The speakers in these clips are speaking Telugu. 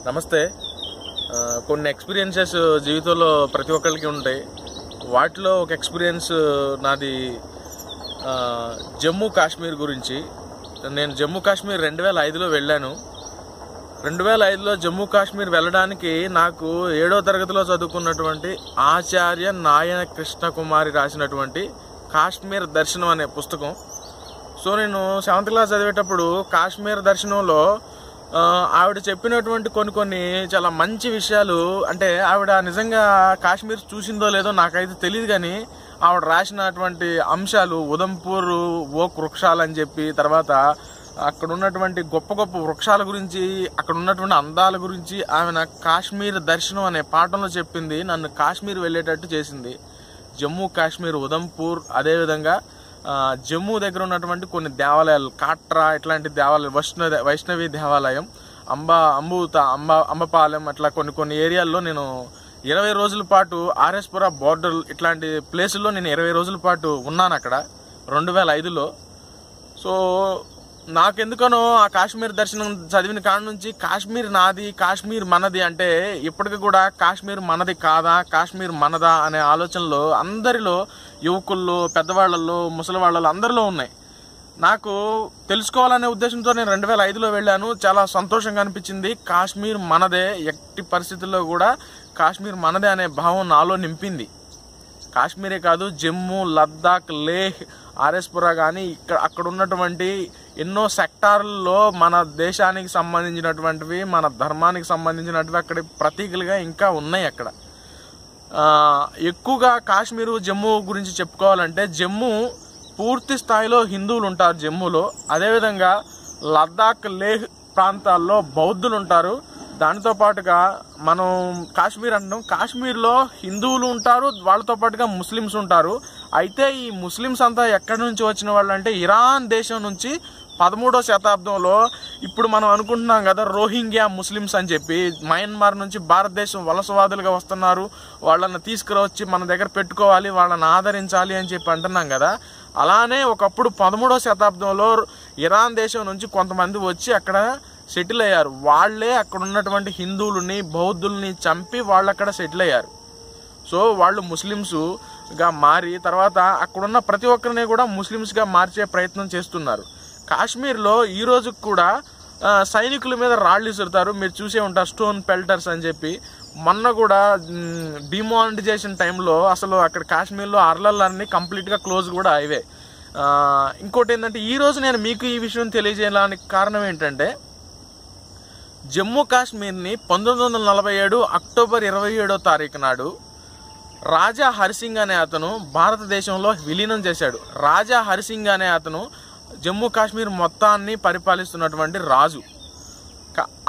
నమస్తే. కొన్ని ఎక్స్పీరియన్సెస్ జీవితంలో ప్రతి ఒక్కరికి ఉంటాయి. వాటిలో ఒక ఎక్స్పీరియన్స్ నాది జమ్మూ కాశ్మీర్ గురించి. నేను జమ్మూ కాశ్మీర్ 2005లో వెళ్ళాను. 2005లో జమ్మూ కాశ్మీర్ వెళ్ళడానికి నాకు 7వ తరగతిలో చదువుకున్నటువంటి ఆచార్య నాయన కృష్ణకుమారి రాసినటువంటి కాశ్మీర్ దర్శనం అనే పుస్తకం. సో నేను 7th క్లాస్ చదివేటప్పుడు కాశ్మీర్ దర్శనంలో ఆవిడ చెప్పినటువంటి కొన్ని చాలా మంచి విషయాలు, అంటే ఆవిడ నిజంగా కాశ్మీర్ చూసిందో లేదో నాకైతే తెలియదు, కానీ ఆవిడ రాసినటువంటి అంశాలు ఉదంపూర్ ఓక్ వృక్షాలు అని చెప్పి, తర్వాత అక్కడ ఉన్నటువంటి గొప్ప గొప్ప వృక్షాల గురించి, అక్కడ ఉన్నటువంటి అందాల గురించి ఆమె కాశ్మీర్ దర్శనం అనే పాఠంలో చెప్పింది. నన్ను కాశ్మీర్ వెళ్ళేటట్టు చేసింది. జమ్మూ కాశ్మీర్, ఉదంపూర్, అదేవిధంగా జమ్మూ దగ్గర ఉన్నటువంటి కొన్ని దేవాలయాలు, కాట్రా ఇట్లాంటి దేవాలయాలు, వైష్ణవి దేవాలయం, అంబపాలెం, అట్లా కొన్ని ఏరియాల్లో నేను 20 రోజుల పాటు, ఆర్ఎస్పుర బోర్డర్ ఇట్లాంటి ప్లేసుల్లో నేను 20 రోజుల పాటు ఉన్నాను అక్కడ 2005లో. సో నాకెందుకనో ఆ కాశ్మీర్ దర్శనం చదివిన కాడ నుంచి కాశ్మీర్ నాది, కాశ్మీర్ మనది, అంటే ఇప్పటికి కూడా కాశ్మీర్ మనది కాదా, కాశ్మీర్ మనదా అనే ఆలోచనలు అందరిలో, యువకుల్లో, పెద్దవాళ్లలో, ముసలి వాళ్ళలో అందరిలో ఉన్నాయి. నాకు తెలుసుకోవాలనే ఉద్దేశంతో నేను 2005లో వెళ్ళాను. చాలా సంతోషంగా అనిపించింది. కాశ్మీర్ మనదే, ఎట్టి పరిస్థితుల్లో కూడా కాశ్మీర్ మనదే అనే భావం నాలో నింపింది. కాశ్మీరే కాదు, జమ్మూ, లద్దాఖ్, లేహ్, ఆర్ఎస్పుర కానీ అక్కడ ఉన్నటువంటి ఎన్నో సెక్టార్లలో మన దేశానికి సంబంధించినటువంటివి, మన ధర్మానికి సంబంధించినటువంటివి అక్కడ ప్రతీకలుగా ఇంకా ఉన్నాయి. అక్కడ ఎక్కువగా కాశ్మీరు, జమ్మూ గురించి చెప్పుకోవాలంటే, జమ్మూ పూర్తి స్థాయిలో హిందువులు ఉంటారు జమ్మూలో. అదేవిధంగా లద్దాఖ్, లేహ్ ప్రాంతాల్లో బౌద్ధులు ఉంటారు. దానితో పాటుగా మనం కాశ్మీర్ అంటాం, కాశ్మీర్లో హిందువులు ఉంటారు, వాళ్ళతో పాటుగా ముస్లిమ్స్ ఉంటారు. అయితే ఈ ముస్లిమ్స్ అంతా ఎక్కడి నుంచి వచ్చిన వాళ్ళు అంటే, ఇరాన్ దేశం నుంచి 13వ శతాబ్దంలో, ఇప్పుడు మనం అనుకుంటున్నాం కదా రోహింగ్యా ముస్లిమ్స్ అని చెప్పి, మయన్మార్ నుంచి భారతదేశం వలసవాదులుగా వస్తున్నారు, వాళ్ళని తీసుకురొచ్చి మన దగ్గర పెట్టుకోవాలి, వాళ్ళని ఆదరించాలి అని చెప్పి అంటున్నాం కదా. అలానే ఒకప్పుడు 13వ శతాబ్దంలో ఇరాన్ దేశం నుంచి కొంతమంది వచ్చి అక్కడ సెటిల్ అయ్యారు. వాళ్లే అక్కడ ఉన్నటువంటి హిందువులని, బౌద్ధుల్ని చంపి వాళ్ళు అక్కడ సెటిల్ అయ్యారు. సో వాళ్ళు ముస్లిమ్స్ గా మారి తర్వాత అక్కడున్న ప్రతి ఒక్కరిని కూడా ముస్లిమ్స్ గా మార్చే ప్రయత్నం చేస్తున్నారు. కాశ్మీర్లో ఈ రోజు కూడా సైనికుల మీద రాళ్లు విసురుతారు. మీరు చూసే ఉంటారు, స్టోన్ పెల్టర్స్ అని చెప్పి. మొన్న కూడా డిమానిటైజేషన్ టైంలో అసలు అక్కడ కాశ్మీర్లో అర్లర్లన్నీ కంప్లీట్ గా క్లోజ్ కూడా అయ్యే. ఇంకోటి ఏంటంటే, ఈ రోజు నేను మీకు ఈ విషయం తెలియజేయడానికి కారణం ఏంటంటే, జమ్మూ కాశ్మీర్ని 1947 అక్టోబర్ 27వ తారీఖు నాడు రాజా హరిసింగ్ అనే అతను భారతదేశంలో విలీనం చేశాడు. రాజా హరిసింగ్ అనే అతను జమ్మూ కాశ్మీర్ మొత్తాన్ని పరిపాలిస్తున్నటువంటి రాజు.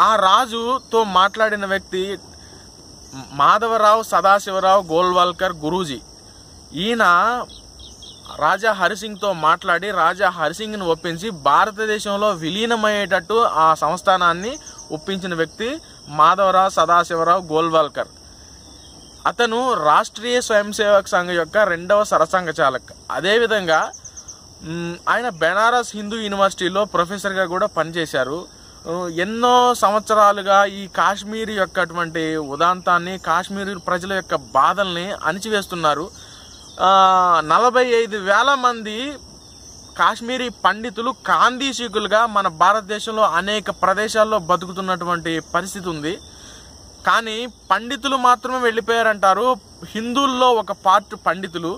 ఆ రాజుతో మాట్లాడిన వ్యక్తి మాధవరావు సదాశివరావు గోల్వాల్కర్ గురూజీ. ఈయన రాజా హరిసింగ్తో మాట్లాడి రాజా హరిసింగ్ను ఒప్పించి భారతదేశంలో విలీనమయ్యేటట్టు ఆ సంస్థానాన్ని ఒప్పించిన వ్యక్తి మాధవరావు సదాశివరావు గోల్వాల్కర్. అతను రాష్ట్రీయ స్వయం సేవక్ సంఘ్ యొక్క 2వ సరసంఘ చాలక్. అదేవిధంగా ఆయన బెనారస్ హిందూ యూనివర్సిటీలో ప్రొఫెసర్గా కూడా పనిచేశారు. ఎన్నో సంవత్సరాలుగా ఈ కాశ్మీర్ యొక్క అటువంటి ఉదాంతాన్ని, కాశ్మీర్ ప్రజల యొక్క బాధల్ని అణిచివేస్తున్నారు. 45,000 మంది కాశ్మీరీ పండితులు కాందీశీకులుగా మన భారతదేశంలో అనేక ప్రదేశాల్లో బతుకుతున్నటువంటి పరిస్థితి ఉంది. కానీ పండితులు మాత్రమే వెళ్ళిపోయారంటారు. హిందువుల్లో ఒక పార్ట్ పండితులు,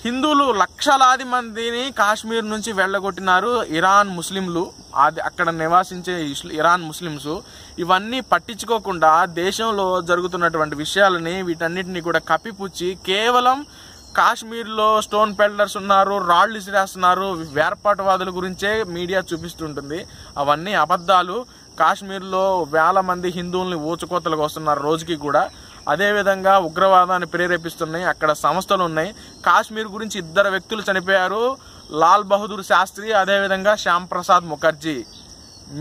హిందువులు లక్షలాది మందిని కాశ్మీర్ నుంచి వెళ్ళగొట్టినారు ఇరాన్ ముస్లింలు, అక్కడ నివాసించే ఇరాన్ ముస్లిమ్స్. ఇవన్నీ పట్టించుకోకుండా దేశంలో జరుగుతున్నటువంటి విషయాలని, వీటన్నిటిని కూడా కప్పిపుచ్చి కేవలం కాశ్మీర్లో స్టోన్ పెల్టర్స్ ఉన్నారు, రాళ్లు ఇసిరేస్తున్నారు, వేర్పాటువాదుల గురించే మీడియా చూపిస్తుంటుంది. అవన్నీ అబద్ధాలు. కాశ్మీర్లో 1000 మంది హిందువుల్ని ఊచకోతలకు వస్తున్నారు రోజుకి కూడా. అదేవిధంగా ఉగ్రవాదాన్ని ప్రేరేపిస్తున్నాయి అక్కడ సంస్థలు ఉన్నాయి. కాశ్మీర్ గురించి 2 వ్యక్తులు చనిపోయారు, లాల్ బహదూర్ శాస్త్రి, అదేవిధంగా శ్యామ్ ప్రసాద్ ముఖర్జీ.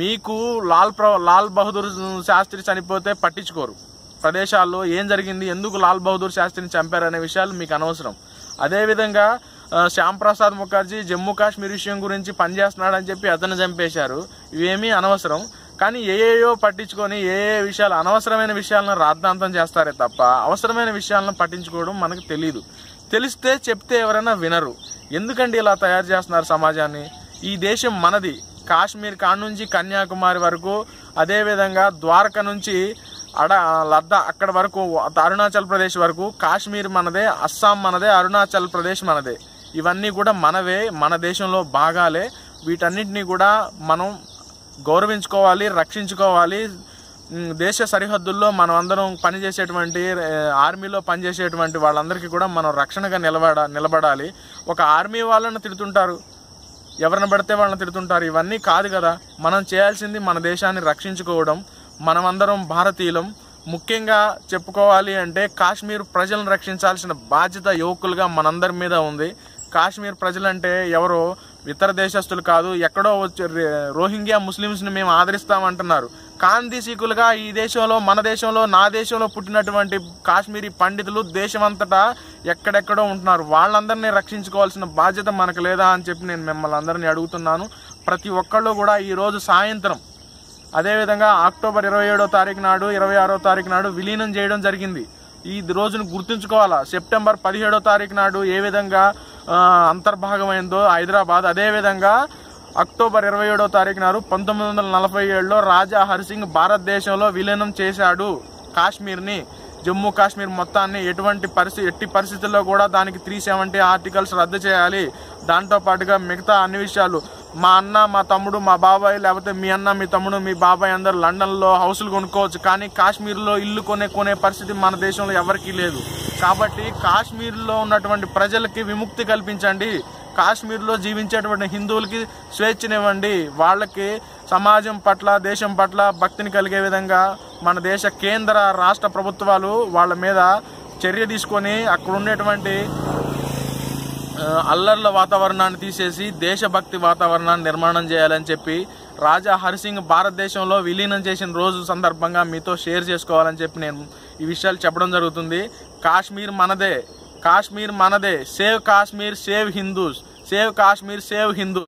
మీకు లాల్ బహదూర్ శాస్త్రి చనిపోతే పట్టించుకోరు. ప్రదేశాల్లో ఏం జరిగింది, ఎందుకు లాల్ బహదూర్ శాస్త్రిని చంపారనే విషయాలు మీకు అనవసరం. అదేవిధంగా శ్యామ్ ప్రసాద్ ముఖర్జీ జమ్మూ కాశ్మీర్ విషయం గురించి పనిచేస్తున్నాడని చెప్పి అతను చంపేశారు. ఇవేమీ అనవసరం. కానీ ఏయో పట్టించుకొని ఏ విషయాలు అనవసరమైన విషయాలను రాద్ధాంతం చేస్తారే తప్ప అవసరమైన విషయాలను పట్టించుకోవడం మనకు తెలియదు. తెలిస్తే చెప్తే ఎవరైనా వినరు. ఎందుకండి ఇలా తయారు చేస్తున్నారు సమాజాన్ని? ఈ దేశం మనది. కాశ్మీర్ కాడ నుంచి కన్యాకుమారి వరకు, అదేవిధంగా ద్వారక నుంచి లద్దాఖ్ అక్కడ వరకు, అరుణాచల్ ప్రదేశ్ వరకు కాశ్మీర్ మనదే, అస్సాం మనదే, అరుణాచల్ ప్రదేశ్ మనదే. ఇవన్నీ కూడా మనవే, మన దేశంలో భాగాలే. వీటన్నిటిని కూడా మనం గౌరవించుకోవాలి, రక్షించుకోవాలి. దేశ సరిహద్దుల్లో మనం అందరం పనిచేసేటువంటి ఆర్మీలో పనిచేసేటువంటి వాళ్ళందరికీ కూడా మనం రక్షణగా నిలబడాలి. ఒక ఆర్మీ వాళ్ళని తిడుతుంటారు, ఎవరిని పడితే వాళ్ళని తిడుతుంటారు. ఇవన్నీ కాదు కదా. మనం చేయాల్సింది మన దేశాన్ని రక్షించుకోవడం. మనమందరం భారతీయులం. ముఖ్యంగా చెప్పుకోవాలి అంటే కాశ్మీర్ ప్రజలను రక్షించాల్సిన బాధ్యత యువకులుగా మనందరి మీద ఉంది. కాశ్మీర్ ప్రజలంటే ఎవరో ఇతర దేశస్తులు కాదు, ఎక్కడో వచ్చి రోహింగ్యా ముస్లింస్ని మేము ఆదరిస్తామంటున్నారు. కాందిశీకులుగా ఈ దేశంలో, మన దేశంలో, నా దేశంలో పుట్టినటువంటి కాశ్మీరీ పండితులు దేశమంతటా ఎక్కడెక్కడో ఉంటున్నారు. వాళ్ళందరినీ రక్షించుకోవాల్సిన బాధ్యత మనకు లేదా అని చెప్పి నేను మిమ్మల్ని అందరినీ అడుగుతున్నాను. ప్రతి ఒక్కళ్ళు కూడా ఈరోజు సాయంత్రం, అదేవిధంగా అక్టోబర్ 27వ తారీఖు నాడు, 26వ తారీఖు నాడు విలీనం చేయడం జరిగింది. ఈ రోజును గుర్తుంచుకోవాలా. సెప్టెంబర్ 17వ తారీఖు నాడు ఏ విధంగా అంతర్భాగమైందో హైదరాబాద్, అదేవిధంగా అక్టోబర్ 27వ తారీఖు నాడు 1947లో రాజా హరిసింగ్ భారతదేశంలో విలీనం చేశాడు కాశ్మీర్ని. జమ్మూ కాశ్మీర్ మొత్తాన్ని ఎట్టి పరిస్థితుల్లో కూడా దానికి 370 ఆర్టికల్స్ రద్దు చేయాలి. దాంతో పాటుగా మిగతా అన్ని విషయాలు, మా అన్న, మా తమ్ముడు, మా బాబాయ్, లేకపోతే మీ అన్న, మీ తమ్ముడు, మీ బాబాయ్ అందరు లండన్లో హౌసులు కొనుక్కోవచ్చు, కానీ కాశ్మీర్లో ఇల్లు కొనే పరిస్థితి మన దేశంలో ఎవరికీ లేదు. కాబట్టి కాశ్మీర్లో ఉన్నటువంటి ప్రజలకి విముక్తి కల్పించండి. కాశ్మీర్లో జీవించేటువంటి హిందువులకి స్వేచ్ఛనివ్వండి. వాళ్ళకి సమాజం పట్ల, దేశం పట్ల భక్తిని కలిగే విధంగా మన దేశ కేంద్ర రాష్ట్ర ప్రభుత్వాలు వాళ్ళ మీద చర్య తీసుకొని అక్కడ ఉండేటువంటి అల్లర్ల వాతావరణాన్ని తీసేసి దేశభక్తి వాతావరణాన్ని నిర్మాణం చేయాలని చెప్పి రాజా హరిసింగ్ భారతదేశంలో విలీనం చేసిన రోజు సందర్భంగా మీతో షేర్ చేసుకోవాలని చెప్పి నేను ఈ విషయాలు చెప్పడం జరుగుతుంది. కాశ్మీర్ మనదే, కాశ్మీర్ మనదే. Save Kashmir, save Hindus. Save Kashmir, save Hindu.